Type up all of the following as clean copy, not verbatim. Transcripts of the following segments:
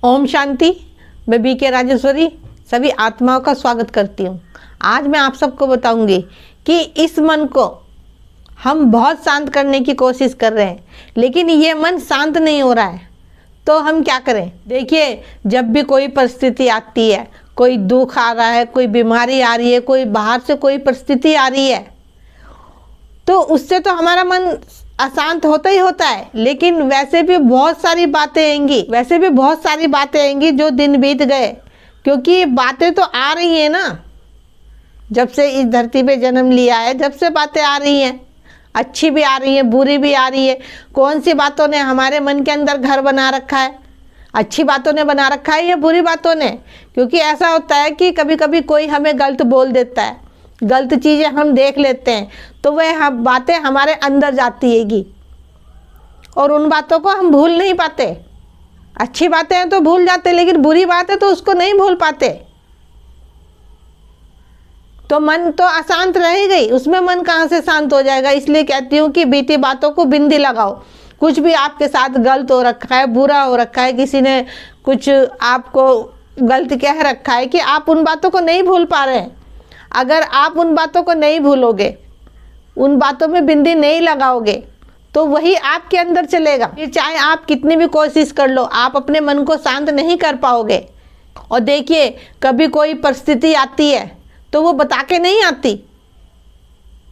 ओम शांति। मैं बीके राजेश्वरी सभी आत्माओं का स्वागत करती हूँ। आज मैं आप सबको बताऊंगी कि इस मन को हम बहुत शांत करने की कोशिश कर रहे हैं, लेकिन ये मन शांत नहीं हो रहा है। तो हम क्या करें? देखिए, जब भी कोई परिस्थिति आती है, कोई दुख आ रहा है, कोई बीमारी आ रही है, कोई बाहर से कोई परिस्थिति आ रही है, तो उससे तो हमारा मन अशांत होता ही होता है। लेकिन वैसे भी बहुत सारी बातें आएंगी जो दिन बीत गए, क्योंकि बातें तो आ रही हैं ना। जब से इस धरती पे जन्म लिया है, जब से बातें आ रही हैं, अच्छी भी आ रही है, बुरी भी आ रही है। कौन सी बातों ने हमारे मन के अंदर घर बना रखा है? अच्छी बातों ने बना रखा है या बुरी बातों ने? क्योंकि ऐसा होता है कि कभी कभी कोई हमें गलत बोल देता है, गलत चीज़ें हम देख लेते हैं, तो वह बातें हमारे अंदर जाती हैगी और उन बातों को हम भूल नहीं पाते। अच्छी बातें हैं तो भूल जाते, लेकिन बुरी बात है तो उसको नहीं भूल पाते। तो मन तो अशांत रह गई, उसमें मन कहाँ से शांत हो जाएगा। इसलिए कहती हूँ कि बीती बातों को बिंदी लगाओ। कुछ भी आपके साथ गलत हो रखा है, बुरा हो रखा है, किसी ने कुछ आपको गलत कह रखा है, कि आप उन बातों को नहीं भूल पा रहे हैं। अगर आप उन बातों को नहीं भूलोगे, उन बातों में बिंदी नहीं लगाओगे, तो वही आपके अंदर चलेगा। फिर चाहे आप कितनी भी कोशिश कर लो, आप अपने मन को शांत नहीं कर पाओगे। और देखिए, कभी कोई परिस्थिति आती है तो वो बता के नहीं आती,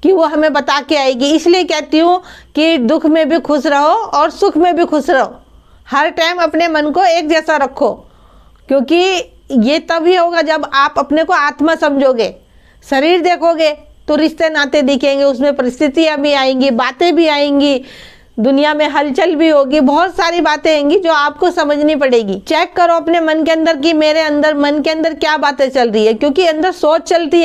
कि वो हमें बता के आएगी। इसलिए कहती हूँ कि दुख में भी खुश रहो और सुख में भी खुश रहो। हर टाइम अपने मन को एक जैसा रखो, क्योंकि ये तभी होगा जब आप अपने को आत्मा समझोगे। शरीर देखोगे तो रिश्ते नाते दिखेंगे, उसमें परिस्थितियाँ भी आएंगी, बातें भी आएंगी, दुनिया में हलचल भी होगी, बहुत सारी बातें आएंगी जो आपको समझनी पड़ेगी। चेक करो अपने मन के अंदर कि मेरे अंदर, मन के अंदर क्या बातें चल रही है, क्योंकि अंदर सोच चलती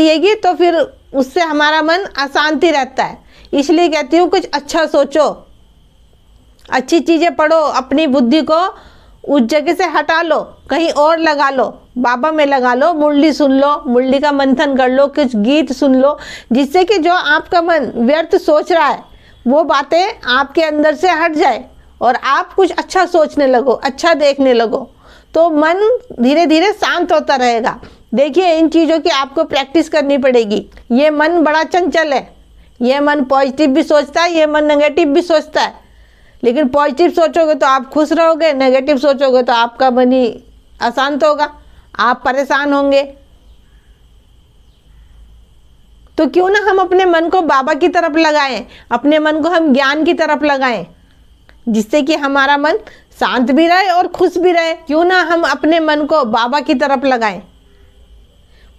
हैगी, तो फिर उससे हमारा मन अशांति रहता है। इसलिए कहती हूँ कुछ अच्छा सोचो, अच्छी चीज़ें पढ़ो, अपनी बुद्धि को उस जगह से हटा लो, कहीं और लगा लो, बाबा में लगा लो, मुरली सुन लो, मुरली का मंथन कर लो, कुछ गीत सुन लो, जिससे कि जो आपका मन व्यर्थ सोच रहा है वो बातें आपके अंदर से हट जाए और आप कुछ अच्छा सोचने लगो, अच्छा देखने लगो, तो मन धीरे धीरे शांत होता रहेगा। देखिए, इन चीज़ों की आपको प्रैक्टिस करनी पड़ेगी। ये मन बड़ा चंचल है, ये मन पॉजिटिव भी सोचता है, ये मन नेगेटिव भी सोचता है। लेकिन पॉजिटिव सोचोगे तो आप खुश रहोगे, नेगेटिव सोचोगे तो आपका मन ही अशांत होगा, आप परेशान होंगे। तो क्यों ना हम अपने मन को बाबा की तरफ लगाएं, अपने मन को हम ज्ञान की तरफ लगाएं, जिससे कि हमारा मन शांत भी रहे और खुश भी रहे। क्यों ना हम अपने मन को बाबा की तरफ लगाएं,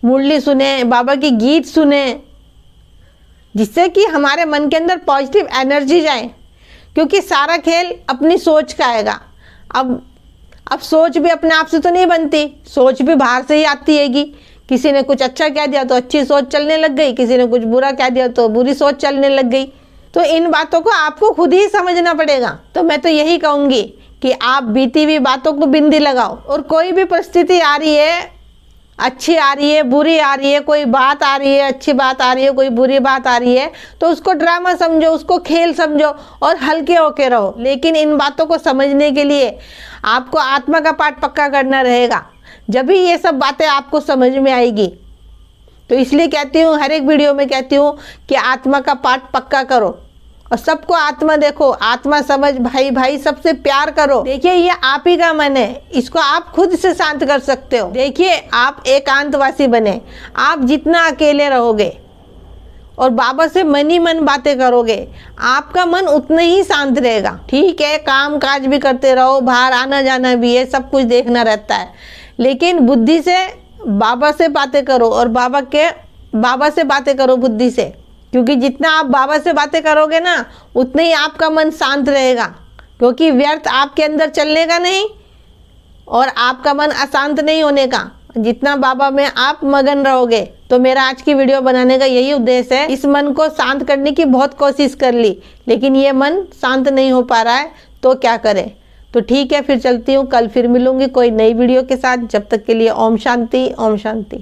मुरली सुने, बाबा की गीत सुने, जिससे कि हमारे मन के अंदर पॉजिटिव एनर्जी जाए। क्योंकि सारा खेल अपनी सोच का आएगा। अब सोच भी अपने आप से तो नहीं बनती, सोच भी बाहर से ही आती हैगी। किसी ने कुछ अच्छा कह दिया तो अच्छी सोच चलने लग गई, किसी ने कुछ बुरा कह दिया तो बुरी सोच चलने लग गई। तो इन बातों को आपको खुद ही समझना पड़ेगा। तो मैं तो यही कहूँगी कि आप बीती हुई बातों को बिंदी लगाओ, और कोई भी परिस्थिति आ रही है, अच्छी आ रही है, बुरी आ रही है, कोई बात आ रही है, अच्छी बात आ रही है, कोई बुरी बात आ रही है, तो उसको ड्रामा समझो, उसको खेल समझो और हल्के होके रहो। लेकिन इन बातों को समझने के लिए आपको आत्मा का पाठ पक्का करना रहेगा, जब भी ये सब बातें आपको समझ में आएगी। तो इसलिए कहती हूँ, हर एक वीडियो में कहती हूँ कि आत्मा का पाठ पक्का करो और सबको आत्मा देखो, आत्मा समझ, भाई भाई सबसे प्यार करो। देखिए, ये आप ही का मन है, इसको आप खुद से शांत कर सकते हो। देखिए, आप एकांतवासी बने, आप जितना अकेले रहोगे और बाबा से मन ही मन बातें करोगे, आपका मन उतना ही शांत रहेगा। ठीक है, काम काज भी करते रहो, बाहर आना जाना भी है, सब कुछ देखना रहता है, लेकिन बुद्धि से बाबा से बातें करो और बाबा से बातें करो बुद्धि से। क्योंकि जितना आप बाबा से बातें करोगे ना, उतना ही आपका मन शांत रहेगा, क्योंकि व्यर्थ आपके अंदर चलने का नहीं और आपका मन अशांत नहीं होने का, जितना बाबा में आप मगन रहोगे। तो मेरा आज की वीडियो बनाने का यही उद्देश्य है। इस मन को शांत करने की बहुत कोशिश कर ली, लेकिन ये मन शांत नहीं हो पा रहा है, तो क्या करें। तो ठीक है, फिर चलती हूँ, कल फिर मिलूंगी कोई नई वीडियो के साथ। जब तक के लिए ओम शांति, ओम शांति।